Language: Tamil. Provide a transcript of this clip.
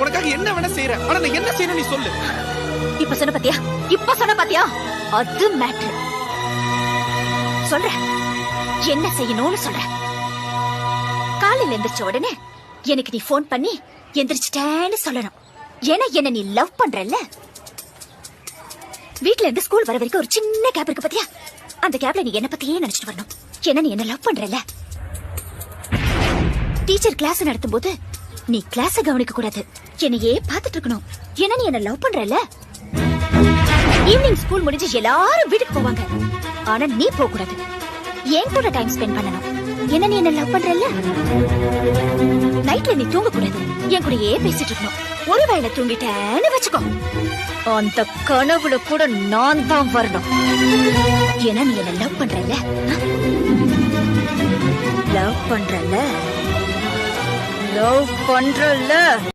உனக்காக என்ன வேணா செய்யற. ஆனா நான் என்ன செய்யணும் நீ சொல்லு. இப்ப சொன்ன பாத்தியா அது மேட்டர். சொல்ற என்ன செய்யணும்னு சொல்ற. காலையில எந்திரிச்ச உடனே எனக்கு நீ போன் பண்ணி எந்திரிச்சிட்டேன்னு சொல்லணும். ஏன்னா என்ன நீ லவ் பண்றல்ல. வீட்ல இருந்து ஸ்கூல் வர வரைக்கும் ஒரு சின்ன கேப் இருக்கு பாத்தியா. அந்த கேப்ல நீ என்ன பத்தியே நினைச்சிட்டு வரணும். ஏன்னா நீ என்ன லவ் பண்றல்ல. டீச்சர் கிளாஸ் நடத்தும் போது நீ கிளாஸ கவனிக்க கூடாது, என்னையே பாத்துட்டு இருக்கணும். ஏன்னா நீ என்ன லவ் பண்றல. ஈவினிங் ஸ்கூல் முடிஞ்சு எல்லாரும் வீட்டுக்கு போவாங்க, ஆனா நீ போக கூடாது. என் கூட டைம் ஸ்பெண்ட் பண்ணணும். ஏன்னா நீ என்ன லவ் பண்றல. நைட்ல நீ தூங்க கூடாது, என் கூடயே பேசிட்டு இருக்கணும். ஒருவேளை தூங்கிட்டேன்னு வச்சுக்கோ, அந்த கனவுல கூட நான் தான் வரணும். ஏன்னா நீ என்ன லவ் பண்றல. லவ் பண்றல.